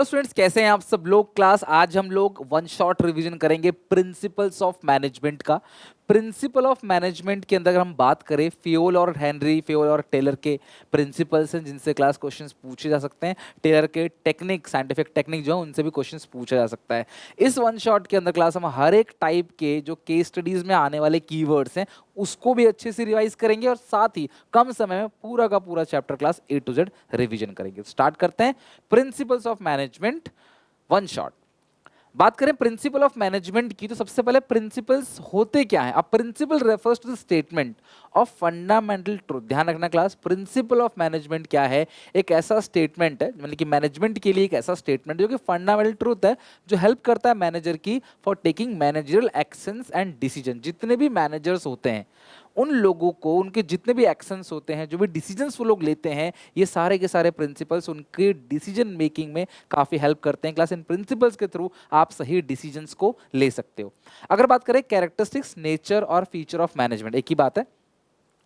तो स्टूडेंट्स कैसे हैं आप सब लोग। क्लास आज हम लोग वन शॉट रिवीजन करेंगे प्रिंसिपल्स ऑफ मैनेजमेंट का। प्रिंसिपल ऑफ मैनेजमेंट के अंदर अगर हम बात करें, फ्योल और हेनरी, फ्योल और टेलर के प्रिंसिपल्स हैं जिनसे क्लास क्वेश्चंस पूछे जा सकते हैं। टेलर के टेक्निक, साइंटिफिक टेक्निक जो है उनसे भी क्वेश्चंस पूछा जा सकता है। इस वन शॉट के अंदर क्लास हम हर एक टाइप के जो केस स्टडीज में आने वाले कीवर्ड्स हैं उसको भी अच्छे से रिवाइज करेंगे और साथ ही कम समय में पूरा का पूरा chapter class A to Z revision करेंगे। स्टार्ट करते हैं principles of management one shot. बात करें प्रिंसिपल ऑफ मैनेजमेंट की तो सबसे पहले प्रिंसिपल्स होते क्या हैं। अब principle refers to the statement of fundamental truth. ध्यान रखना क्लास, प्रिंसिपल ऑफ मैनेजमेंट क्या है? एक ऐसा स्टेटमेंट है, मतलब कि मैनेजमेंट के लिए एक ऐसा स्टेटमेंट जो कि फंडामेंटल ट्रूथ है, जो हेल्प करता है मैनेजर की for taking managerial actions and decision. जितने भी मैनेजर्स होते हैं उन लोगों को, उनके जितने भी एक्शंस होते हैं, जो भी डिसीजंस वो लोग लेते हैं, ये सारे के सारे प्रिंसिपल्स उनके डिसीजन मेकिंग में काफ़ी हेल्प करते हैं। क्लास इन प्रिंसिपल्स के थ्रू आप सही डिसीजंस को ले सकते हो। अगर बात करें कैरेक्टरिस्टिक्स, नेचर और फीचर ऑफ मैनेजमेंट, एक ही बात है।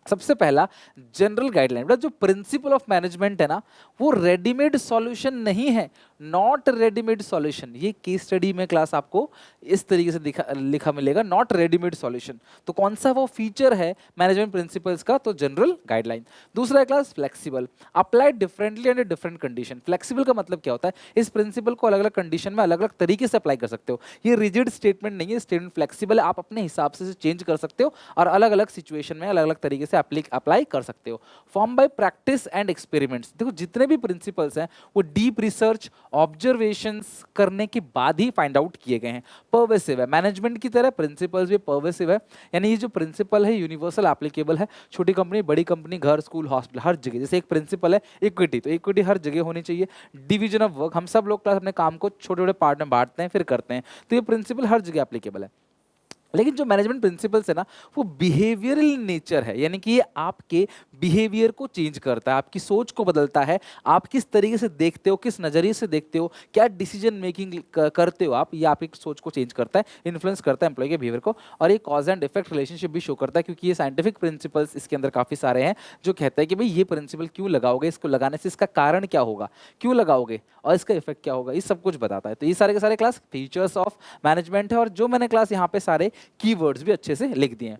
सबसे पहला जनरल गाइडलाइन, जो प्रिंसिपल ऑफ मैनेजमेंट है ना, वो रेडीमेड सॉल्यूशन नहीं है, नॉट रेडीमेड सॉल्यूशन। ये केस स्टडी में क्लास आपको इस तरीके से लिखा मिलेगा, नॉट रेडीमेड सॉल्यूशन। तो कौन सा वो फीचर है मैनेजमेंट प्रिंसिपल्स का? तो जनरल गाइडलाइन। दूसरा है class flexible, applied differently under different condition. Flexible का मतलब क्या होता है? इस प्रिंसिपल को अलग अलग कंडीशन में अलग अलग तरीके से अप्लाई कर सकते हो। ये रिजिड स्टेटमेंट नहीं है, स्टेटमेंट फ्लेक्सिबल है, आप अपने हिसाब से चेंज कर सकते हो और अलग अलग सिचुएशन में अलग अलग तरीके से अप्लाई कर सकते हो। Form by practice and experiments. देखो जितने भी प्रिंसिपल्स हैं वो डीप रिसर्च, ऑब्जर्वेशंस करने के बाद ही फाइंड आउट किए गए हैं। पर्वेसिव है, मैनेजमेंट की तरह प्रिंसिपल्स भी पर्वेसिव है, यानी ये जो प्रिंसिपल है यूनिवर्सल एप्लीकेबल है। छोटी कंपनी, बड़ी कंपनी, घर, स्कूल, हॉस्पिटल, हर जगह। जैसे एक प्रिंसिपल है इक्विटी, तो इक्विटी हर जगह होनी चाहिए। डिवीजन ऑफ वर्क, हम सब लोग क्लास अपने काम को छोटे छोटे पार्ट में बांटते हैं फिर करते हैं, तो ये प्रिंसिपल हर जगह एप्लीकेबल है। लेकिन जो मैनेजमेंट प्रिंसिपल्स है ना, वो बिहेवियरल नेचर है, यानी कि ये आपके बिहेवियर को चेंज करता है, आपकी सोच को बदलता है। आप किस तरीके से देखते हो, किस नज़रिए से देखते हो, क्या डिसीजन मेकिंग करते हो आप, ये आपकी सोच को चेंज करता है, इन्फ्लुएंस करता है एम्प्लॉय के बिहेवियर को। और ये कॉज एंड इफेक्ट रिलेशनशिप भी शो करता है, क्योंकि ये साइंटिफिक प्रिंसिपल्स इसके अंदर काफ़ी सारे हैं जो कहते हैं कि भाई ये प्रिंसिपल क्यों लगाओगे, इसको लगाने से इसका कारण क्या होगा, क्यों लगाओगे और इसका इफेक्ट क्या होगा, ये सब कुछ बताता है। तो ये सारे के सारे क्लास फीचर्स ऑफ मैनेजमेंट है, और जो मैंने क्लास यहाँ पे सारे कीवर्ड्स भी अच्छे से लिख दिए हैं।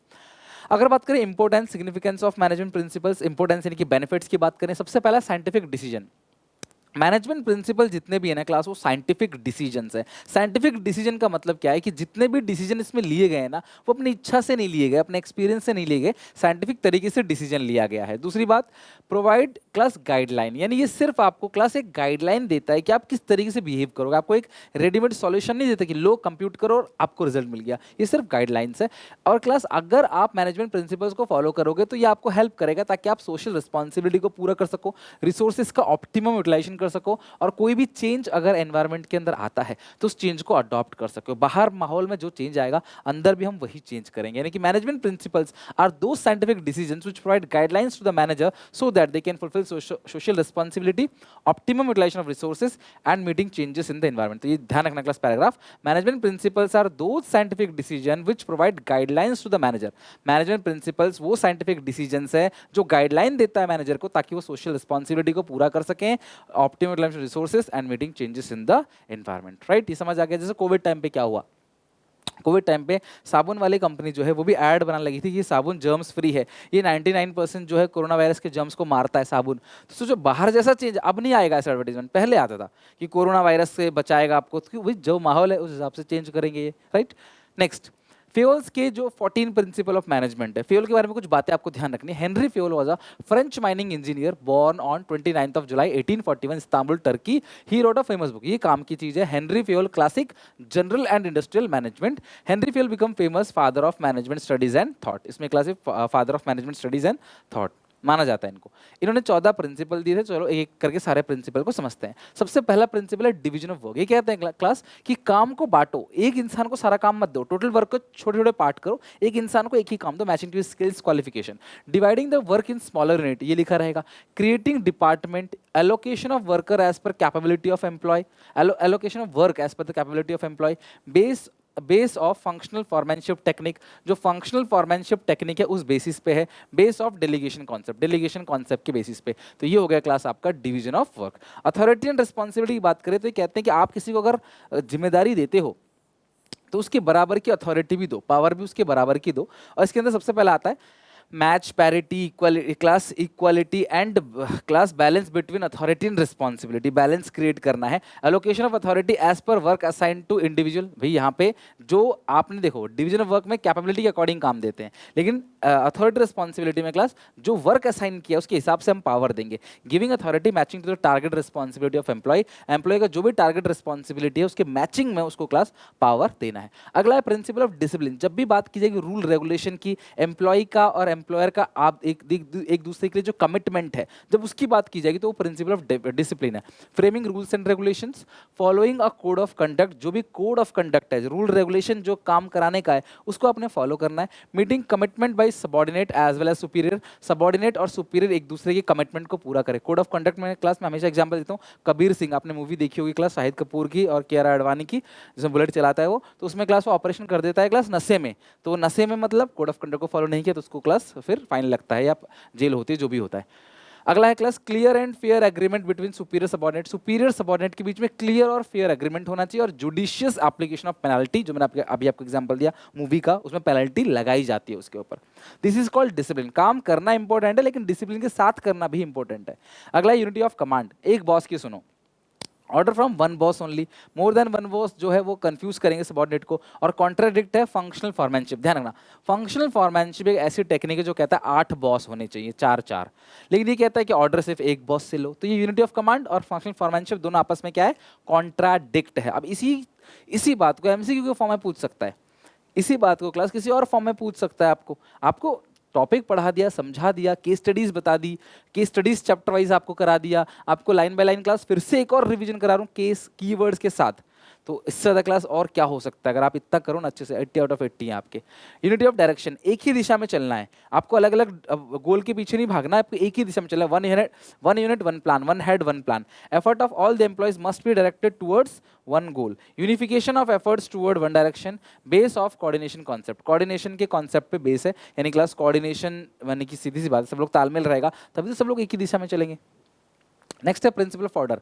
अगर बात करें importance, significance of management principles, importance यानी कि बेनिफिट्स की बात करें, सबसे पहला साइंटिफिक डिसीजन। मैनेजमेंट प्रिंसिपल जितने भी है ना क्लास, वो साइंटिफिक डिसीजंस है। साइंटिफिक डिसीजन का मतलब क्या है कि जितने भी डिसीजन इसमें लिए गए हैं ना, वो अपनी इच्छा से नहीं लिए गए, अपने एक्सपीरियंस से नहीं लिए गए, साइंटिफिक तरीके से डिसीजन लिया गया है। दूसरी बात, प्रोवाइड क्लास गाइडलाइन, यानी ये सिर्फ आपको क्लास एक गाइडलाइन देता है कि आप किस तरीके से बिहेव करोगे। आपको एक रेडीमेड सॉल्यूशन नहीं देता कि लो कंप्यूट करो और आपको रिजल्ट मिल गया, ये सिर्फ गाइडलाइंस है। और क्लास अगर आप मैनेजमेंट प्रिंसिपल्स को फॉलो करोगे तो ये आपको हेल्प करेगा ताकि आप सोशल रिस्पॉन्सिबिलिटी को पूरा कर सको, रिसोर्सेज का ऑप्टिमम यूटिलाइजेशन कर सको, और कोई भी चेंज अगर एनवायरनमेंट के अंदर आता है तो उस चेंज को अडॉप्ट कर सको। बाहर माहौल में जो चेंज आएगा अंदर भी हम वही चेंज करेंगे। यानी कि management principles are those scientific decisions which provide guidelines to the manager so that they can fulfil social responsibility, optimum utilization of resources and meeting changes in the environment. तो ये ध्यान रखना class paragraph, management principles are those scientific decision which provide guidelines to the manager. Management principles वो scientific decisions है जो guideline देता है manager को ताकि वो सोशल रिस्पॉन्सिबिलिटी को पूरा कर सकें, optimum utilization resources and meeting changes in the environment. Right, ये समझ आ गया। जैसे कोविड टाइम पे क्या हुआ, कोविड टाइम पे साबुन वाली कंपनी जो है वो भी ऐड बनाने लगी थी कि ये साबुन जर्म्स फ्री है, ये 99% जो है कोरोना वायरस के जर्म्स को मारता है साबुन। तो सोचो बाहर जैसा चेंज अब नहीं आएगा, ऐसा एडवर्टाइजमेंट पहले आता था कि कोरोना वायरस से बचाएगा आपको, तो वही जो माहौल है उस हिसाब से चेंज करेंगे ये। राइट, नेक्स्ट, फ्योल्स के जो 14 प्रिंसिपल ऑफ मैनेजमेंट है, फ्योल के बारे में कुछ बातें आपको ध्यान रखनी है। Henri Fayol was a French mining engineer born on 29th of July 1841 Istanbul, Turkey. He wrote a famous book, ये काम की चीज है, Henri Fayol classic general and industrial management. Henri Fayol become famous father of management studies and thought, इसमें classic father of management studies and thought माना जाता है इनको। इन्होंने 14 प्रिंसिपल दिए थे, चलो एक करके सारे प्रिंसिपल को समझते हैं। सबसे पहला प्रिंसिपल है डिवीजन ऑफ वर्क। ये कहते हैं क्लास कि काम को बांटो, एक इंसान को सारा काम मत दो, टोटल वर्क को छोटे छोटे पार्ट करो, एक इंसान को एक ही काम दो, matching to skills qualification. Dividing the work in smaller unit, ये लिखा रहेगा। Creating department, allocation of worker as per capability of employee, allocation of work as per the capability of employee, based base of functional foremanship technique, जो functional foremanship technique है उस basis पे है, base of delegation concept के basis पे। तो ये हो गया क्लास आपका division of work. Authority and responsibility की बात करें तो ये कहते हैं कि आप किसी को अगर जिम्मेदारी देते हो तो उसके बराबर की अथॉरिटी भी दो, पावर भी उसके बराबर की दो। और इसके अंदर सबसे पहला आता है match, parity, equality, class equality and class balance between authority and responsibility, balance create करना है। Allocation of authority as per work assign to individual. भाई यहाँ पे जो आपने देखो डिवीजन ऑफ वर्क में कैपेबिलिटी के अकॉर्डिंग काम देते हैं, लेकिन अथॉरिटी रिस्पॉन्सिबिलिटी में क्लास जो वर्क असाइन किया उसके हिसाब से हम पावर देंगे। Giving authority matching to the target responsibility of employee, employ का जो भी टारगेट रिस्पॉन्सिबिलिटी है उसके मैचिंग में उसको क्लास पावर देना है। अगला है प्रिंसिपल ऑफ डिसिप्लिन। जब भी बात की जाएगी रूल रेगुलेशन की, एम्प्लॉय का और एम्प्लॉयर का आप एक दूसरे के लिए जो कमिटमेंट है, जब उसकी बात की जाएगी तो वो प्रिंसिपल ऑफ डिसिप्लिन है। Framing rules and regulations, following a code of conduct, जो भी कोड ऑफ कंडक्ट है, रूल रेगुलेशन जो काम कराने का है उसको आपने फॉलो करना है। Meeting commitment by subordinate as well as superior, subordinate और सुपीरियर एक दूसरे के कमिटमेंट को पूरा करे। कोड ऑफ कंडक्ट में क्लास में हमेशा एग्जांपल देता हूँ, कबीर सिंह, आपने मूवी देखी होगी क्लास, शाहिद कपूर की और कियारा आडवाणी की, जिसमें बुलेट चलाता है वो, तो उसमें क्लास वो ऑपरेशन कर देता है क्लास नशे में, तो नशे में मतलब कोड ऑफ कंडक्ट को फॉलो नहीं किया तो उसको क्लास फिर फाइन लगता है या जेल होती है, जो भी होता है। अगला है class clear and fair agreement between superior subordinate. Superior subordinate के बीच में क्लियर और फेयर एग्रीमेंट होना चाहिए, और जुडिशियस एप्लीकेशन ऑफ पेनल्टी, जो मैंने अभी आपको एग्जांपल दिया मूवी का, उसमें पेनल्टी लगाई जाती है उसके ऊपर। This is called discipline. काम करना इंपॉर्टेंट है लेकिन डिसिप्लिन के साथ करना भी इंपॉर्टेंट है। अगला यूनिटी ऑफ कमांड। एक बॉस की सुनो, order from one boss only, more than one boss जो है वो कंफ्यूज करेंगे सबऑर्डिनेट को। और कॉन्ट्राडिक्ट है फंक्शनल फॉर्मैनशिप। ध्यान रखना, फंक्शनल फॉर्मैनशिप एक ऐसी टेक्निक है जो कहता है 8 बॉस होने चाहिए, 4-4, लेकिन ये कहता है कि ऑर्डर सिर्फ एक बॉस से लो। तो ये यूनिटी ऑफ कमांड और फंक्शनल फॉर्मैनशिप दोनों आपस में क्या है, कॉन्ट्राडिक्ट है। अब इसी बात को एमसीक्यू के फॉर्म में पूछ सकता है, इसी बात को क्लास किसी और फॉर्म में पूछ सकता है। आपको टॉपिक पढ़ा दिया, समझा दिया, केस स्टडीज बता दी, केस स्टडीज चैप्टर वाइज आपको करा दिया, आपको लाइन बाय लाइन क्लास फिर से एक और रिवीजन करा रहा हूँ केस कीवर्ड्स के साथ, तो इससे ज़्यादा क्लास और क्या हो सकता है। अगर आप इतना करो ना अच्छे से, 80 आउट ऑफ 80 है आपके। यूनिटी ऑफ डायरेक्शन, एक ही दिशा में चलना है, आपको अलग अलग गोल के पीछे नहीं भागना है, आपको एक ही दिशा में चलना है। One unit one plan, one head one plan. Effort of all the employees must be directed towards one goal. Unification of efforts toward one direction. Base of coordination concept, coordination के कॉन्सेप्ट पे base है, यानी class coordination यानी कि सीधी सी बात है, सब लोग तालमेल रहेगा तभी तो सब लोग एक ही दिशा में चलेंगे। नेक्स्ट है प्रिंसिपल ऑफ ऑर्डर।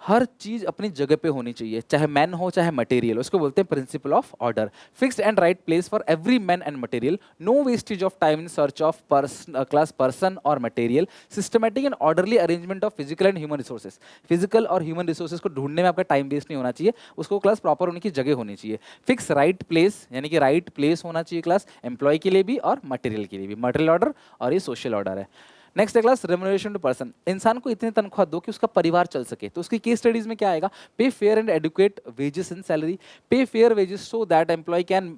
हर चीज अपनी जगह पे होनी चाहिए, चाहे मैन हो चाहे मटेरियल, उसको बोलते हैं principle of order. Fixed and right place for every man and material, no wastage of time in search of class person और material, systematic and orderly arrangement of physical and human resources. Physical और human resources को ढूंढने में आपका time waste नहीं होना चाहिए, उसको क्लास प्रॉपर उनकी जगह होनी चाहिए। फिक्स राइट प्लेस, यानी कि राइट प्लेस होना चाहिए क्लास एम्प्लॉय के लिए भी और मटेरियल के लिए भी, मटेरियल ऑर्डर और ये सोशल ऑर्डर है। नेक्स्ट है क्लास रेम्युनरेशन टू पर्सन। इंसान को इतनी तनख्वाह दो कि उसका परिवार चल सके, तो उसकी केस स्टडीज में क्या आएगा, pay fair and adequate wages in salary, pay fair wages so that employee can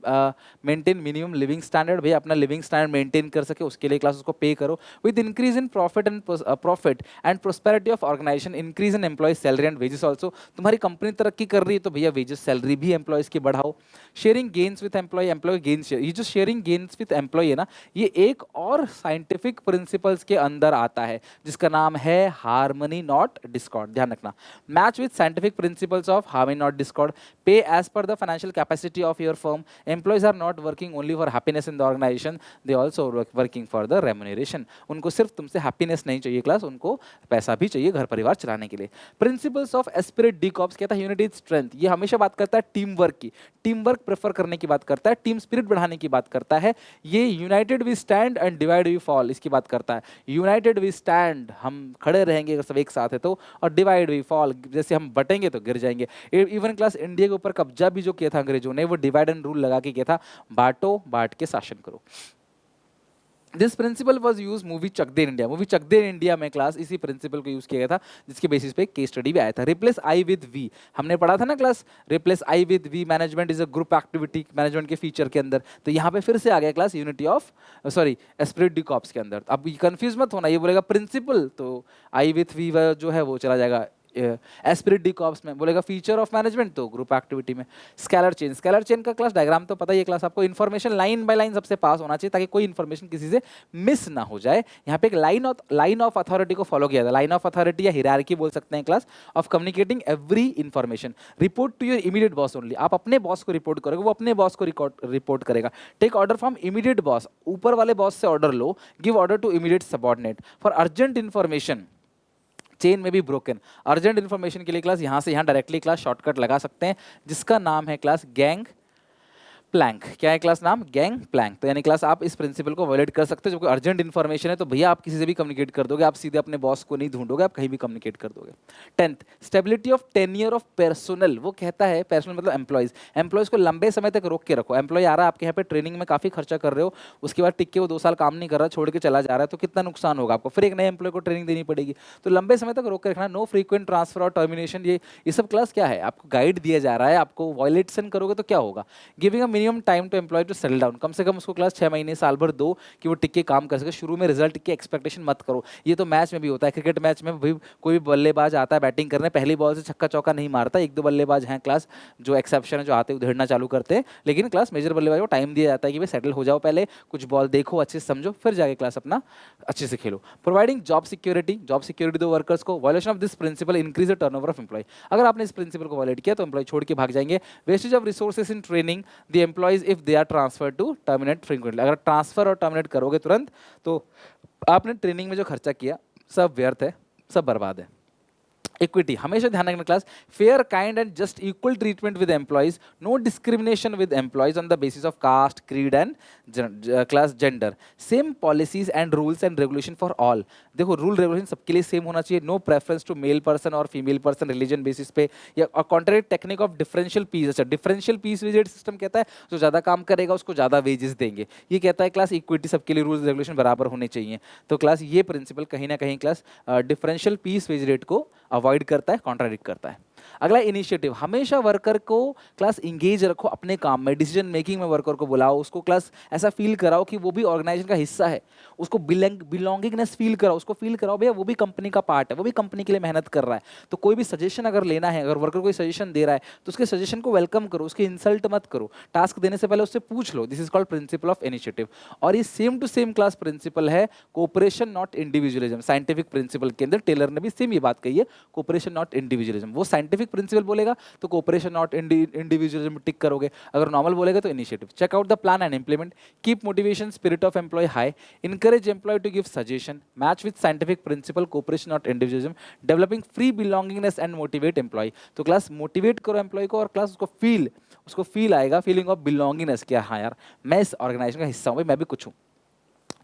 maintain minimum living standard. भैया अपना लिविंग स्टैंडर्ड मेंटेन कर सके उसके लिए क्लास उसको पे करो। With increase in profit and prosperity of organization, increase in employee salary and wages also. तुम्हारी company तरक्की कर रही है तो भैया वेजेस सैलरी भी एम्प्लॉयज की बढ़ाओ। Sharing gains with employee gains share, ये जो शेयरिंग गेन्स विद एम्प्लॉय है ना, ये एक और साइंटिफिक प्रिंसिपल्स के अंदर आता है जिसका नाम है हार्मनी नॉट डिस्कॉर्ड। ध्यान रखना, match with scientific principles of harmony not discord, pay as per the financial capacity of your firm, employees are not working only for happiness in the organization, they also working for the remuneration. उनको सिर्फ तुमसे happiness नहीं चाहिए class, उनको पैसा भी चाहिए घर परिवार चलाने के लिए। Principles of esprit de cops कहता है यूनिटी स्ट्रेंथ, ये हमेशा बात करता है टीम वर्क की, टीम वर्क प्रेफर करने की बात करता है, टीम स्पिरिट बढ़ाने की बात करता है। ये united we stand and divide we fall, इसकी बात करता है। यूनाइटेड वी स्टैंड, हम खड़े रहेंगे अगर सब एक साथ है तो, और डिवाइड वी फॉल, जैसे हम बटेंगे तो गिर जाएंगे। इवन क्लास इंडिया के ऊपर कब्जा भी जो किया था अंग्रेजों ने, वो डिवाइड एंड रूल लगा के किया था, बांटो बांट के शासन करो। This principle was use movie Chak De in India, movie Chak De in India में क्लास इसी प्रिंसिपल को यूज किया गया था, जिसके बेसिस पे केस स्टडी भी आया था। रिप्लेस आई विद वी, हमने पढ़ा था ना class, replace I with we, management is a group activity management के फीचर के अंदर, तो यहाँ पे फिर से आ गया class unity of esprit de corps के अंदर। अब कंफ्यूज मत होना, ये बोलेगा प्रिंसिपल तो आई विथ वी जो है वो चला जाएगा एस्पिरिट डी कॉप्स में बोलेगा फीचर ऑफ मैनेजमेंट, तो ग्रुप एक्टिविटी में। स्केलर चेन का क्लास डायग्राम तो पता ही है क्लास आपको, इन्फॉर्मेशन लाइन बाय लाइन सबसे पास होना चाहिए ताकि कोई इन्फॉर्मेशन किसी से मिस ना हो जाए। यहाँ पे एक लाइन ऑफ अथॉरिटी को फॉलो किया था, लाइन ऑफ अथॉरिटी या हिरार्की बोल सकते हैं class, of communicating every information. Report to your immediate boss only, आप अपने बॉस को रिपोर्ट करोगे, वो अपने बॉस को रिपोर्ट करेगा। Take order from immediate boss, ऊपर वाले बॉस से ऑर्डर लो। Give order to immediate subordinate for urgent information, chain में भी ब्रोकन। अर्जेंट इन्फॉर्मेशन के लिए क्लास यहाँ से यहाँ डायरेक्टली क्लास शॉर्टकट लगा सकते हैं, जिसका नाम है क्लास गैंग प्लैंक। क्या है क्लास नाम? Gang plank. तो यानी क्लास आप इस प्रिंसिपल को वायलेट कर सकते हो, जो कोई अर्जेंट इन्फॉर्मेशन है तो भैया आप किसी से भी कम्युनिकेट कर दोगे, आप सीधे अपने बॉस को नहीं ढूंढोगे, आप कहीं भी कम्युनिकेट कर दोगे। 10th, stability of tenure of personal. वो कहता है पर्सनल मतलब एम्प्लॉयज को लंबे समय तक रोक के रखो। एम्प्लॉय आ रहा है आपके यहाँ पे ट्रेनिंग में, काफी खर्चा कर रहे हो, उसके बाद टिक के वो 2 साल काम नहीं कर रहा, छोड़ के चला जा रहा है, तो कितना नुकसान होगा आपको, फिर एक नए एम्प्लॉय को ट्रेनिंग देनी पड़ेगी। तो लंबे समय तक रोक के रखना। नो फ्रीक्वेंट ट्रांसफर और टर्मिनेशन, ये सब क्लास क्या है, आपको गाइड दिया जा रहा है, आपको वायलेशन करोगे तो क्या होगा। Giving a minimum time to employee to settle down, कम से कम उसको क्लास 6 महीने साल भर दो कि वो टिक के काम कर सके। शुरू में रिजल्ट की एक्सपेक्टेशन मत करो, ये तो मैच में भी होता है, क्रिकेट मैच में भी कोई भी बल्लेबाज आता है बैटिंग करने, पहली बॉल से छक्का चौका नहीं मारता, 1-2 बल्लेबाज हैं क्लास जो एक्सेप्शन है, जो आते उधेड़ना चालू करते हैं, लेकिन क्लास मेजर बल्लेबाज को टाइम दिया जाता है कि भाई सेटल हो जाओ, पहले कुछ बॉल देखो, अच्छे से समझो, फिर जाके क्लास अपना अच्छे से खेलो। प्रोवाइडिंग जॉब सिक्योरिटी दो वर्कर्स को। Violation of this principle increase the turnover of employee, अगर आपने इस प्रिंसिपल को वायलेट किया तो एम्प्लॉय छोड़ के भाग जाएंगे। Wastage of resources in training the employees if they are transfer to terminate frequently, अगर ट्रांसफर और टर्मिनेट करोगे तुरंत तो आपने ट्रेनिंग में जो खर्चा किया सब व्यर्थ है, सब बर्बाद है। इक्विटी, हमेशा ध्यान रखना class, fair kind and just equal treatment with employees, no discrimination with employees on the basis of caste, creed and class gender, same policies and rules and regulation for all. देखो rule regulation सबके लिए same होना चाहिए, no preference to male person और female person religion basis पे, या contract technique of differential piece. अच्छा, differential piece waged system कहता है जो ज्यादा काम करेगा उसको ज्यादा वेजेस देंगे, ये कहता है क्लास इक्विटी, सबके लिए रूल्स रेगुलेशन बराबर होने चाहिए। तो क्लास ये प्रिंसिपल कहीं ना कहीं class differential piece wage rate को अवॉइड करता है, कॉन्ट्राडिक्ट करता है। अगला इनिशिएटिव, हमेशा वर्कर को क्लास इंगेज रखो अपने काम में, डिसीजन मेकिंग में वर्कर को बुलाओ, उसको क्लास ऐसा फील कराओ कि वो भी ऑर्गेनाइजेशन का हिस्सा है, उसको बिलोंगिंगनेस फील कराओ, उसको फील कराओ भैया वो भी कंपनी का पार्ट है, वो भी कंपनी के लिए मेहनत कर रहा है। तो कोई भी सजेशन अगर लेना है, अगर वर्कर कोई सजेशन दे रहा है तो उसके सजेशन को वेलकम करो, उसकी इंसल्ट मत करो, टास्क देने से पहले उससे पूछ लो। This is called principle of initiative. और ये same to same class principle है cooperation not individualism, scientific principle के अंदर टेलर ने भी सेम ये बात कही है, कोऑपरेशन नॉट इंडिविजुअलिज्म। वो साइंटिफिक प्रिंसिपल बोलेगा तो कोऑपरेशन नॉट इंडिविजुअलिज्म टिक करोगे, अगर नॉर्मल बोलेगा तो initiative. Check out the plan and implement, keep motivation spirit of employee high, encourage employee to give suggestion, match with scientific principle, cooperation not individualism, developing free belongingness and motivate employee। तो class motivate करो employ को और class उसको feel आएगा, feeling of belongingness, क्या हाँ यार मैं इस ऑर्गेनाइजेशन का हिस्सा हूँ, भाई मैं भी कुछ हूँ।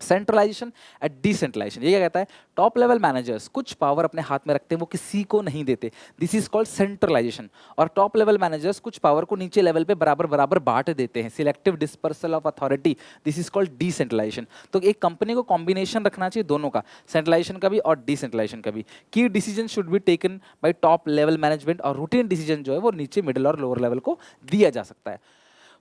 सेंट्रलाइजेशन एंड डिसेंट्रलाइजेशन, ये क्या कहता है, टॉप लेवल मैनेजर्स कुछ पावर अपने हाथ में रखते हैं, वो किसी को नहीं देते, दिस इज कॉल्ड सेंट्रलाइजेशन। और टॉप लेवल मैनेजर्स कुछ पावर को नीचे लेवल पे बराबर बराबर बांट देते हैं, selective dispersal of authority, this is called decentralisation. तो एक कंपनी को कॉम्बिनेशन रखना चाहिए दोनों का, सेंट्रलाइजेशन का भी और डिसेंट्रलाइजेशन का भी। की decision should be taken by top level management, और रूटीन डिसीजन जो है वो नीचे मिडिल और लोअर लेवल को दिया जा सकता है।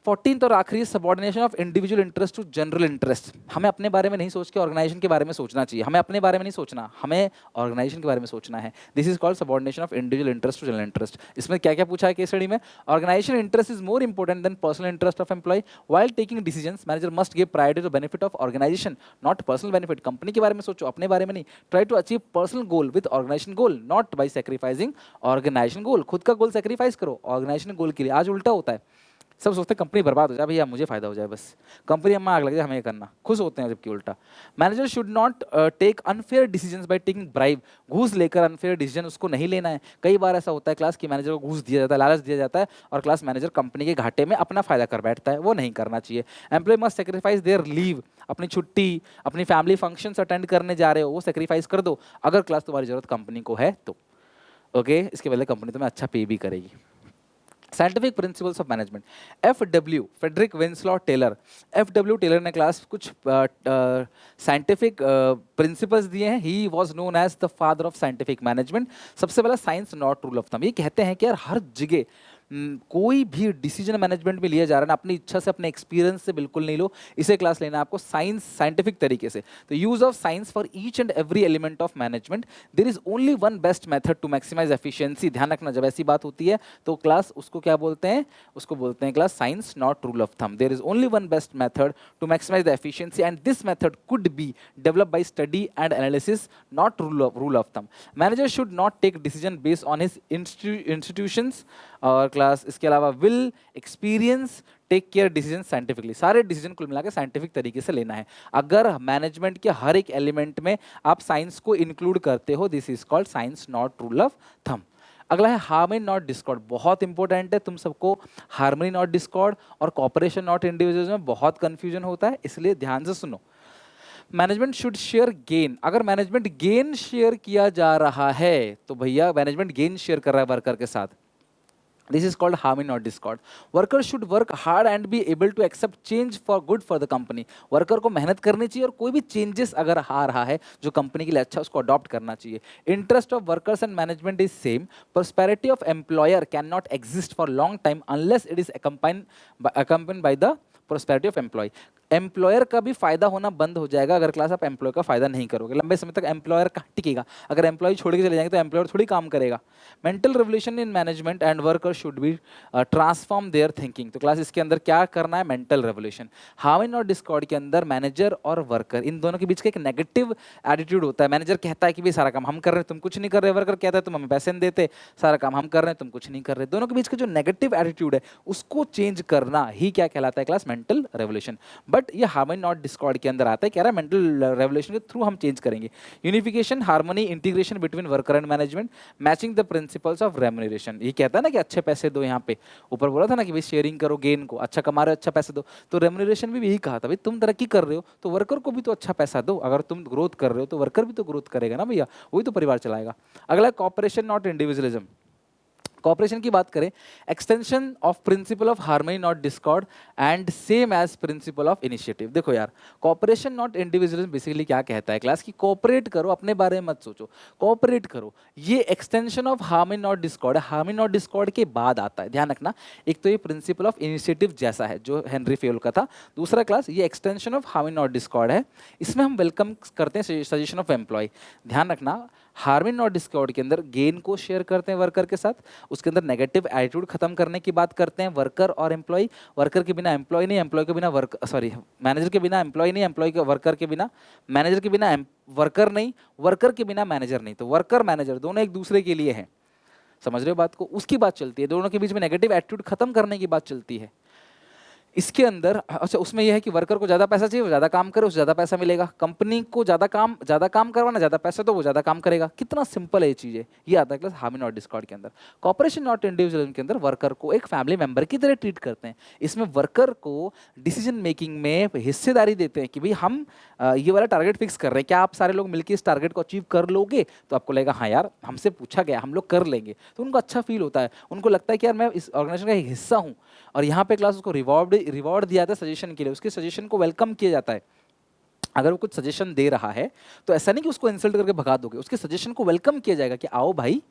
14th और आखिरी, subordination of individual interest to general interest. हमें अपने बारे में नहीं सोच के ऑर्गेनाइजेशन के बारे में सोचना चाहिए, हमें अपने बारे में नहीं सोचना, हमें ऑर्गेनाइजेशन के बारे में सोचना है। This is called subordination of individual interest to general interest. इसमें क्या क्या पूछा है केस स्टडी में, organisation interest is more important than personal interest of employ, while taking decisions manager must give priority to benefit of organisation not personal benefit. Company के बारे में सोचो, अपने बारे में नहीं। Try to achieve personal goal with organisation goal, not by sacrificing organisation goal. खुद का गोल सैक्रिफाइस करो ऑर्गेनाइजेशन गोल के लिए। आज उल्टा होता है, सब सोचते हैं कंपनी बर्बाद हो जाए भैया मुझे फायदा हो जाए, बस कंपनी में आग लग जाए हमें ये करना, खुश होते हैं, जबकि उल्टा। Manager should not take unfair decisions by taking bribe, घूस लेकर अनफेयर डिसीजन उसको नहीं लेना है। कई बार ऐसा होता है क्लास की मैनेजर को घूस दिया जाता है, लालच दिया जाता है, और क्लास मैनेजर कंपनी के घाटे में अपना फायदा कर बैठता है, वो नहीं करना चाहिए। Employee must sacrifice their leave, अपनी छुट्टी, अपनी फैमिली फंक्शंस अटेंड करने जा रहे हो वो सेक्रीफाइस कर दो, अगर क्लास तुम्हारी जरूरत कंपनी को है तो। ओके, इसके बदले कंपनी तुम्हें अच्छा पे भी करेगी। Scientific principles of management, FW Frederick Winslow Taylor, FW Taylor ने क्लास कुछ साइंटिफिक प्रिंसिपल्स दिए हैं। He was known as the father of scientific management. सबसे पहला, science not rule of thumb. ये कहते हैं कि यार हर जगह कोई भी डिसीजन मैनेजमेंट में लिया जा रहा है ना, अपनी इच्छा से अपने एक्सपीरियंस से बिल्कुल नहीं लो, इसे क्लास लेना है आपको साइंस साइंटिफिक तरीके से। तो use of science for each and every element of management, there is only one best method to maximise efficiency. ध्यान रखना, जब ऐसी बात होती है तो क्लास उसको क्या बोलते हैं, उसको बोलते हैं class science not rule of thumb. There is only one best method to maximise the efficiency and this method could be developed by study and analysis, not rule of thumb. Manager should not take decision based on his institutions और class, इसके अलावा will, experience, take care decision scientifically. सारे decision कुल मिला के scientific तरीके से लेना है। अगर मैनेजमेंट के हर एक एलिमेंट में आप साइंस को इंक्लूड करते हो, this is called science not rule of thumb. अगला है हार्मनी नॉट डिस्कॉर्ड, बहुत इंपॉर्टेंट है। तुम सबको हार्मनी नॉट डिस्कॉर्ड और कॉपरेशन नॉट इंडिविजुअल्स में बहुत कंफ्यूजन होता है, इसलिए ध्यान से सुनो। मैनेजमेंट शुड शेयर गेन, अगर मैनेजमेंट गेन शेयर किया जा रहा है तो भैया मैनेजमेंट गेन शेयर कर रहा है वर्कर के साथ, this is called harmony not discord. Workers should work hard and be able to accept change for good for the company. Worker को मेहनत करनी चाहिए और कोई भी चेंजेस अगर आ रहा है जो कंपनी के लिए अच्छा, उसको अडॉप्ट करना चाहिए। Interest of workers and management is same. Prosperity of employer can not exist for long time unless it is accompanied by the prosperity of employee. Employer का भी फायदा होना बंद हो जाएगा अगर क्लास आप एम्प्लॉय का फायदा नहीं करोगे। लंबे समय तक एम्प्लॉयर कहाँ टिकेगा, अगर एम्प्लॉय छोड़ के चले जाएंगे तो एम्प्लॉयर थोड़ी काम करेगा। Mental revolution in management and worker should be transform there thinking. तो क्लास इसके अंदर क्या करना है, मेंटल रेवोल्यूशन। हार्मनी और डिस्कॉर्ड के अंदर मैनेजर और वर्कर इन दोनों के बीच का एक नेगेटिव एटीट्यूड होता है। मैनेजर कहता है कि भाई सारा काम हम कर रहे हैं, तुम कुछ नहीं कर रहे। वर्कर कहता है तुम हमें पैसे नहीं देते, सारा काम हम कर रहे हैं, तुम कुछ नहीं कर रहे। दोनों के बीच का जो नेगेटिव एटीट्यूड है उसको चेंज करना ही क्या कहलाता है क्लास, मेंटल रेवोल्यूशन। बट ये हार्मनी नॉट डिस्कॉर्ड के अंदर आता है, कह रहा है मेंटल रेवोल्यूशन के थ्रू हम चेंज करेंगे। Unification, harmony, integration between worker and management, matching the principles of remuneration. ये कहता है ना कि अच्छे पैसे दो, यहाँ पे ऊपर बोला था ना कि भाई शेयरिंग करो गेन को, अच्छा कमा रहे हो अच्छा पैसे दो। तो रेम्यूनरेशन भी यही कहा था, भाई तुम तरक्की कर रहे हो तो वर्कर को भी तो अच्छा पैसा दो, अगर तुम ग्रोथ कर रहे हो तो वर्कर भी तो ग्रोथ करेगा ना भैया, वही तो परिवार चलाएगा। अगला कॉपरेशन नॉट इंडिविजुअलिज्म। कॉपरेशन की बात करें, extension of principle of harmony not discord and same as principle of initiative. देखो यार, कॉपरेशन नॉट इंडिविजुअलिज्म बेसिकली क्या कहता है क्लास, की कोऑपरेट करो, अपने बारे में मत सोचो, कोऑपरेट करो। ये extension of harmony not Discord है, हार्मनी नॉट डिस्कॉर्ड के बाद आता है, ध्यान रखना। एक तो ये प्रिंसिपल ऑफ इनिशिएटिव जैसा है जो हेनरी फेयोल का था, दूसरा क्लास ये extension of harmony not Discord है, इसमें हम वेलकम करते हैं सजेशन ऑफ एम्प्लॉय। ध्यान रखना, हार्मनी नॉट डिस्कॉर्ड के अंदर गेन को शेयर करते हैं वर्कर के साथ, उसके अंदर नेगेटिव एटीट्यूड खत्म करने की बात करते हैं वर्कर और एम्प्लॉय। वर्कर के बिना एम्प्लॉय नहीं, एम्प्लॉय के बिना मैनेजर के बिना एम्प्लॉय नहीं, एम्प्लॉय के वर्कर के बिना मैनेजर के बिना वर्कर नहीं, वर्कर के बिना मैनेजर नहीं। तो वर्कर मैनेजर दोनों एक दूसरे के लिए हैं, समझ रहे हो बात को, उसकी बात चलती है। दोनों के बीच में नेगेटिव एटीट्यूड खत्म करने की बात चलती है। इसके अंदर अच्छा उसमें यह है कि वर्कर को ज़्यादा पैसा चाहिए, वो ज़्यादा काम करे, उसे ज़्यादा पैसा मिलेगा। कंपनी को ज़्यादा काम करवाना, ज़्यादा पैसा तो वो ज़्यादा काम करेगा। कितना सिंपल है ये चीज़ें, ये आता है क्लास हार्मनी नॉट डिस्कॉर्ड के अंदर। कॉपरेशन नॉट इंडिविजुअलिज्म के अंदर वर्कर को एक फैमिली मेंबर की तरह ट्रीट करते हैं। इसमें वर्कर को डिसीजन मेकिंग में हिस्सेदारी देते हैं कि भाई हम ये वाला टारगेट फिक्स कर रहे हैं, क्या आप सारे लोग मिलकर इस टारगेट को अचीव कर लोगे? तो आपको लगेगा हाँ यार हमसे पूछा गया, हम लोग कर लेंगे, तो उनको अच्छा फील होता है। उनको लगता है कि यार मैं इस ऑर्गेनाइजेशन का एक हिस्सा हूँ, और यहाँ पे क्लास उसको रिवॉर्ड दिया जाता है सजेशन के लिए, उसके सजेशन को वेलकम किया जाता है। अगर वो कुछ सजेशन दे रहा है तो ऐसा नहीं कि उसको इंसल्ट करके भगा दोगे, उसके सजेशन को वेलकम किया जाएगा कि आओ भाई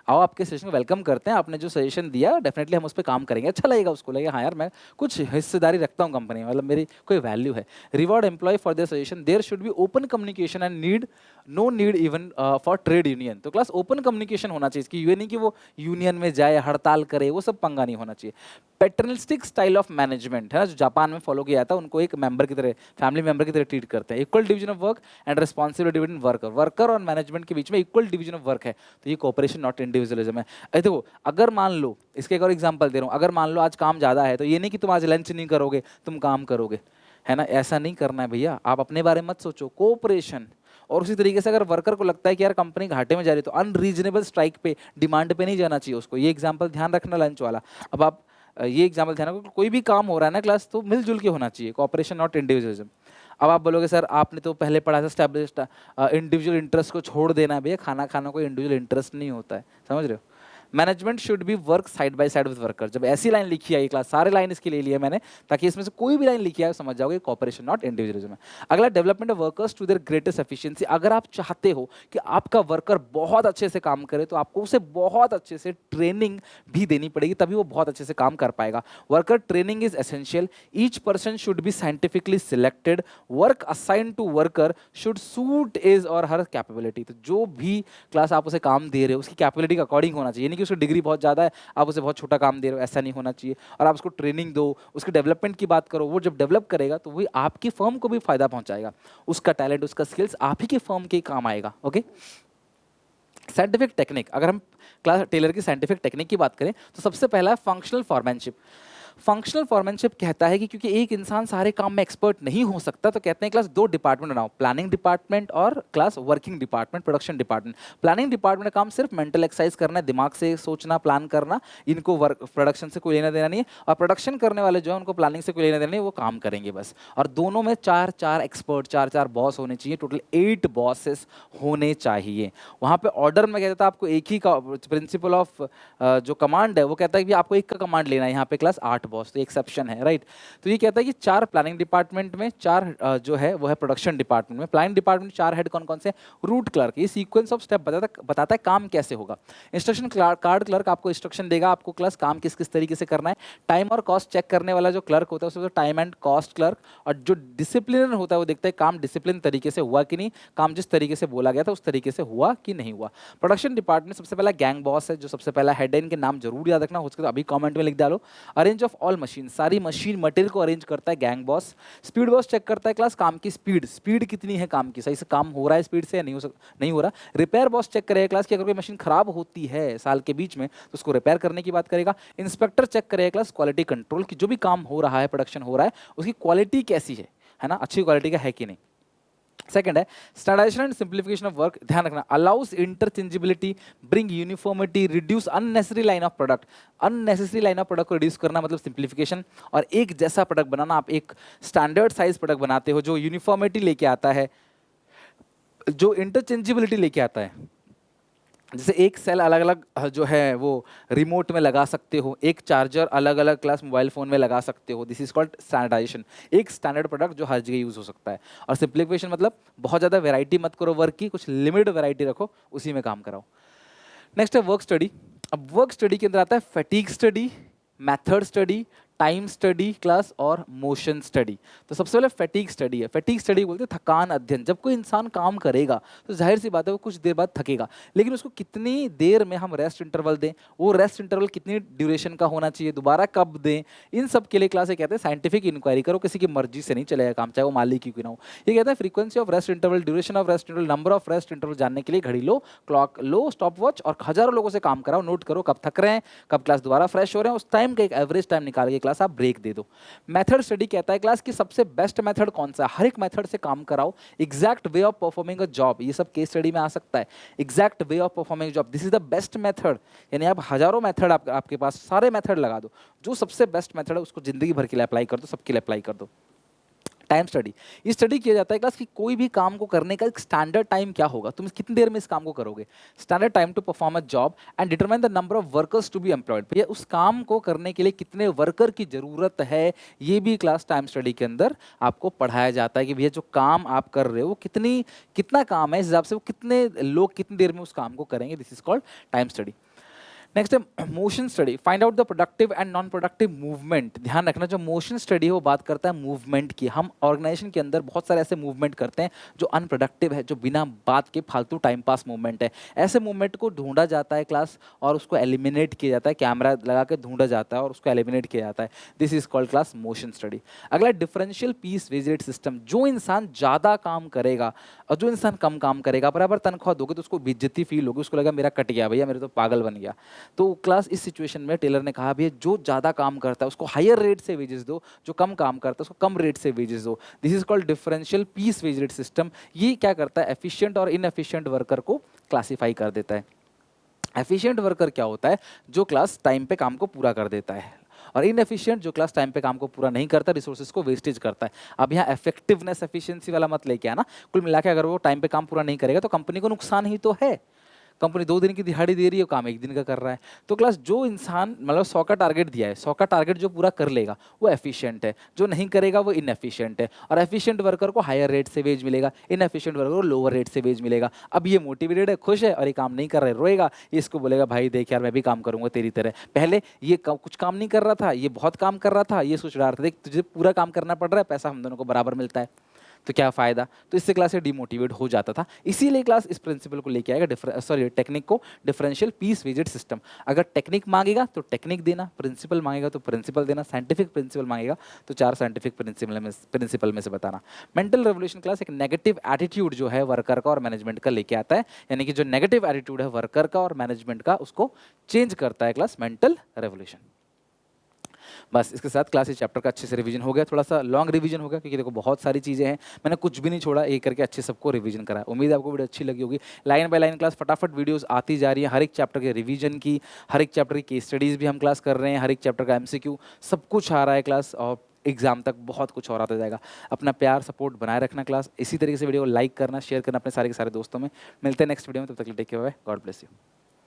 आओ, आपके सजेशन को वेलकम करते हैं, आपने जो सजेशन दिया डेफिनेटली हम उस पर काम करेंगे। अच्छा लगेगा उसको, लगेगा हाँ यार मैं कुछ हिस्सेदारी रखता हूँ कंपनी में, मतलब मेरी कोई वैल्यू है। Reward employee for their suggestion, there should be open communication and no need even for trade union. तो क्लास ओपन कम्युनिकेशन होना चाहिए, इसकी ये नहीं कि वो यूनियन में जाए हड़ताल करे, वो सब पंगा नहीं होना चाहिए। पैटर्नलिस्टिक स्टाइल ऑफ मैनेजमेंट है ना, जो जापान में फॉलो किया जाता है, उनको एक मेंबर की तरह, फैमिली मेंबर की तरह ट्रीट करते हैं। Equal division of work and responsibility between worker और मैनेजमेंट के बीच में इक्वल डिवीजन ऑफ वर्क है, तो ये कोऑपरेशन नॉट इंडिविजुअलिज्म है। देखो अगर मान लो, इसके एक और एग्जांपल दे रहा हूँ, अगर मान लो आज काम ज़्यादा है तो ये नहीं कि तुम आज लंच नहीं करोगे, तुम काम करोगे, है ना, ऐसा नहीं करना है भैया। आप अपने बारे में मत सोचो, कोऑपरेशन। और उसी तरीके से अगर वर्कर को लगता है कि यार कंपनी घाटे में जा रही है तो अनरीजनेबल स्ट्राइक पे, डिमांड पे नहीं जाना चाहिए उसको। ये एग्जाम्पल ध्यान रखना लंच वाला। अब आप ये एग्जाम्पल ध्यान रखो, कोई भी काम हो रहा है ना क्लास, तो मिलजुल के होना चाहिए, कोऑपरेशन नॉट इंडिविजुअलिज्म। अब आप बोलोगे सर आपने तो पहले पढ़ा था एस्टैब्लिश्ड इंडिविजुअल इंटरेस्ट को छोड़ देना है। भैया खाना खाना कोई इंडिविजुअल इंटरेस्ट नहीं होता है, समझ रहे हो। Management should be work side by side with worker. जब ऐसी लाइन लिखी है ये क्लास, सारे लाइन इसके लिए लिए मैंने ताकि इसमें से कोई भी लाइन लिखी है समझ जाओगे कॉपरेशन नॉट इंडिविजुअलिज्म है। अगला development of workers to their greatest efficiency. अगर आप चाहते हो कि आपका वर्कर बहुत अच्छे से काम करे तो आपको उसे बहुत अच्छे से ट्रेनिंग भी देनी पड़ेगी, तभी वो बहुत अच्छे से काम कर पाएगा। Worker training is essential. Each person should be scientifically selected. Work assign to worker should suit his और हर कैपेबिलिटी। तो जो भी क्लास आप उसे काम दे रहे हो उसकी कैपेबिलिटी के अकॉर्डिंग होना चाहिए, नहीं कि उसकी डिग्री बहुत ज़्यादा है आप उसे बहुत छोटा काम दे रहे हो, ऐसा नहीं होना चाहिए। और आप उसको ट्रेनिंग दो, उसके डेवलपमेंट की बात करो, वो जब डेवलप करेगा तो वही आपकी फर्म को भी फायदा पहुंचाएगा। उसका टैलेंट, उसका स्किल्स आप ही की फर्म के काम आएगा। Okay, scientific technique. अगर हम क्लास टेलर की साइंटिफिक टेक्निक की बात करें तो सबसे पहला है फंक्शनल फॉर्मैनशिप। फंक्शनल फॉर्मैनशिप कहता है कि क्योंकि एक इंसान सारे काम में एक्सपर्ट नहीं हो सकता तो कहते हैं क्लास दो डिपार्टमेंट बनाओ, प्लानिंग डिपार्टमेंट और class working department, production department. Planning department का काम सिर्फ मेंटल एक्सरसाइज करना है, दिमाग से सोचना, प्लान करना, इनको वर्क प्रोडक्शन से कोई लेना देना नहीं है। और प्रोडक्शन करने वाले जो है उनको प्लानिंग से कोई लेना देना नहीं, वो काम करेंगे बस। और दोनों में चार चार एक्सपर्ट, चार चार बॉस होने चाहिए, टोटल 8 बॉसेस होने चाहिए। वहाँ पे ऑर्डर में कहता था आपको एक ही का प्रिंसिपल ऑफ जो कमांड है वो कहता है कि आपको एक का कमांड लेना है, यहाँ पे क्लास 8 बॉस, तो एक्सेप्शन है, राइट। तो ये कहता है कि 4 प्लानिंग डिपार्टमेंट में, 4 जो है वो है प्रोडक्शन डिपार्टमेंट में। प्लानिंग डिपार्टमेंट 4 हेड कौन कौन से? रूट क्लर्क, ये सीक्वेंस ऑफ स्टेप बताता है काम कैसे होगा। इंस्ट्रक्शन कार्ड क्लर्क आपको इंस्ट्रक्शन देगा आपको क्लास काम किस किस तरीके से करना है। टाइम और कॉस्ट चेक करने वाला जो क्लर्क होता है उसे टाइम एंड कॉस्ट क्लर्क। और जो डिसिप्लिनर होता है वो देखता है काम डिसिप्लिन तरीके से हुआ कि नहीं, काम जिस तरीके से बोला गया था उस तरीके से हुआ कि नहीं हुआ। प्रोडक्शन डिपार्टमेंट सबसे पहला गैंग बॉस है, जो सबसे पहला हेड है, इनके नाम जरूर याद रखना, हो सके तो अभी कमेंट में लिख डालो। अरेंज ऑफ ऑल मशीन, सारी मशीन मटेरियल को अरेंज करता है gang boss. Speed boss check करता है क्लास काम की स्पीड कितनी है, काम की सही से काम हो रहा है स्पीड से या नहीं हो रहा। रिपेयर बॉस चेक करेगा क्लास कि अगर कोई मशीन खराब होती है साल के बीच में तो उसको रिपेयर करने की बात करेगा। इंस्पेक्टर चेक करेगा क्लास क्वालिटी कंट्रोल की जो भी काम हो रहा है, प्रोडक्शन हो रहा है, उसकी क्वालिटी कैसी है ना, अच्छी क्वालिटी का है कि नहीं। सेकंड है standardisation and simplification of work. ध्यान रखना, allows interchangeability, bring uniformity, reduce unnecessary line of product. Unnecessary line of product को रिड्यूस करना मतलब सिंप्लीफिकेशन, और एक जैसा प्रोडक्ट बनाना। आप एक स्टैंडर्ड साइज प्रोडक्ट बनाते हो जो यूनिफॉर्मिटी लेके आता है, जो इंटरचेंजेबिलिटी लेके आता है। जैसे एक सेल अलग अलग जो है वो रिमोट में लगा सकते हो, एक चार्जर अलग अलग क्लास मोबाइल फोन में लगा सकते हो, दिस इज कॉल्ड स्टैंडर्डाइजेशन। एक स्टैंडर्ड प्रोडक्ट जो हर जगह यूज हो सकता है। और सिंप्लीफिकेशन मतलब बहुत ज़्यादा वैरायटी मत करो वर्क की, कुछ लिमिटेड वैरायटी रखो, उसी में काम कराओ। नेक्स्ट है वर्क स्टडी। अब वर्क स्टडी के अंदर आता है fatigue study, method study, time study class और मोशन स्टडी। तो सबसे पहले फैटीग स्टडी है। फैटीग स्टडी बोलते हैं थकान अध्ययन। जब कोई इंसान काम करेगा तो जाहिर सी बात है वो कुछ देर बाद थकेगा, लेकिन उसको कितनी देर में हम रेस्ट इंटरवल दें, वो रेस्ट इंटरवल कितनी ड्यूरेशन का होना चाहिए, दोबारा कब दें, इन सब के लिए क्लास कहते हैं साइंटिफिक इंक्वायरी करो। किसी की मर्जी से नहीं चलेगा काम, चाहे वो मालिक ही क्यों ना हो। ये कहता है frequency of rest interval, duration of rest interval, number of rest interval जानने के लिए घड़ी लो, क्लॉक लो, स्टॉप वॉच, और हजारों लोगों से काम कराओ, नोट करो कब थक रहे हैं, कब क्लास दोबारा फ्रेश हो रहे हैं, उस टाइम का एक एवरेज टाइम निकाल के क्लास आप ब्रेक दे दो। मेथड स्टडी कहता है क्लास की सबसे बेस्ट मेथड कौन सा है, हर एक मेथड से काम कराओ। Exact way of performing a job, ये सब केस स्टडी में आ सकता है। Exact way of performing job, this is the best method. यानी आप हजारों मेथड आपके पास, सारे मेथड लगा दो, जो सबसे बेस्ट मेथड है उसको जिंदगी भर के लिए अप्लाई कर दो, सबके लिए अप्लाई कर दो। टाइम स्टडी, ये स्टडी किया जाता है क्लास कि कोई भी काम को करने का एक स्टैंडर्ड टाइम क्या होगा, तुम कितनी देर में इस काम को करोगे। Standard time to perform a job and determine the number of workers to be employed. भैया उस काम को करने के लिए कितने वर्कर की जरूरत है, ये भी क्लास टाइम स्टडी के अंदर आपको पढ़ाया जाता है कि भैया जो काम आप कर रहे हो कितना काम है, इस हिसाब से वो कितने लोग कितनी देर में उस काम को करेंगे। This is called time study. Next है motion study, find out the productive and non productive movement. ध्यान रखना, जो मोशन स्टडी है वो बात करता है मूवमेंट की। हम ऑर्गेनाइजेशन के अंदर बहुत सारे ऐसे मूवमेंट करते हैं जो अनप्रोडक्टिव है, जो बिना बात के फालतू टाइम पास मूवमेंट है। ऐसे मूवमेंट को ढूंढा जाता है क्लास और उसको एलिमिनेट किया जाता है, कैमरा लगा के ढूंढा जाता है और उसको एलिमिनेट किया जाता है। This is called class motion study. अगला differential piece wage rate system, जो इंसान ज़्यादा काम करेगा और जो इंसान कम काम करेगा, बराबर तनख्वाह दोगे तो उसको बेइज्जती फील होगी, उसको लगा मेरा कट गया भैया, मेरे तो पागल बन गया। तो क्लास इस सिचुएशन में टेलर ने कहा भैया जो ज़्यादा काम करता है उसको हायर रेट से वेजेस दो, जो कम काम करता है उसको कम रेट से वेजेस दो। This is called differential piece wage rate system. ये क्या करता है, एफिशिएंट और इनएफिशिएंट वर्कर को क्लासीफाई कर देता है। एफिशिएंट वर्कर क्या होता है, जो क्लास टाइम पे काम को पूरा कर देता है, और इनएफिशिएंट जो क्लास टाइम पे काम को पूरा नहीं करता, रिसोर्सेज को वेस्टेज करता है। अब यहाँ इफेक्टिवनेस एफिशिएंसी वाला मत लेके आना, कुल मिला के अगर वो टाइम पे काम पूरा नहीं करेगा तो कंपनी को नुकसान ही तो है। कंपनी 2 दिन की दिहाड़ी दे रही है, काम 1 दिन का कर रहा है। तो क्लास जो इंसान मतलब 100 का टारगेट दिया है, 100 का टारगेट जो पूरा कर लेगा वो एफिशिएंट है, जो नहीं करेगा वो इनएफिशिएंट है। और एफिशिएंट वर्कर को हायर रेट से वेज मिलेगा, इनएफिशिएंट वर्कर को लोअर रेट से वेज मिलेगा। अब ये मोटिवेटेड है, खुश है, और ये काम नहीं कर रहा है, रोएगा, ये इसको बोलेगा भाई देख यार मैं भी काम करूंगा तेरी तरह। पहले ये कुछ काम नहीं कर रहा था, ये बहुत काम कर रहा था, ये सोच रहा था देख तुझे पूरा काम करना पड़ रहा है, पैसा हम दोनों को बराबर मिलता है, तो क्या फ़ायदा। तो इससे क्लास से डिमोटिवेट हो जाता था। इसीलिए क्लास इस प्रिंसिपल को लेके आएगा, टेक्निक को, डिफरेंशियल पीस विजिट सिस्टम। अगर टेक्निक मांगेगा तो टेक्निक देना, प्रिंसिपल मांगेगा तो प्रिंसिपल देना, साइंटिफिक प्रिंसिपल मांगेगा तो 4 साइंटिफिक प्रिंसिपल में से बताना। मेंटल रेवोल्यूशन क्लास एक नेगेटिव एटीट्यूड जो है वर्कर का और मैनेजमेंट का लेके आता है, यानी कि जो नेगेटिव एटीट्यूड है वर्कर का और मैनेजमेंट का उसको चेंज करता है क्लास मेंटल रेवोल्यूशन। बस इसके साथ क्लास इस चैप्टर का अच्छे से रिवीजन हो गया, थोड़ा सा लॉन्ग रिवीजन हो गया क्योंकि देखो बहुत सारी चीज़ें हैं, मैंने कुछ भी नहीं छोड़ा, एक करके अच्छे सबको रिवीजन करा। उम्मीद है आपको वीडियो अच्छी लगी होगी। लाइन बाय लाइन क्लास फटाफट वीडियोस आती जा रही है, हर एक चैप्टर के रिवीजन की, हर एक चैप्टर की केस स्टडीज़ भी हम क्लास कर रहे हैं, हर एक चैप्टर का एमसीक्यू, सब कुछ आ रहा है क्लास, और एग्जाम तक बहुत कुछ और आता जाएगा। अपना प्यार सपोर्ट बनाए रखना क्लास, इसी तरीके से वीडियो को लाइक करना, शेयर करना अपने सारे के सारे दोस्तों में। मिलते हैं नेक्स्ट वीडियो में, तब तक take care, bye, God bless you.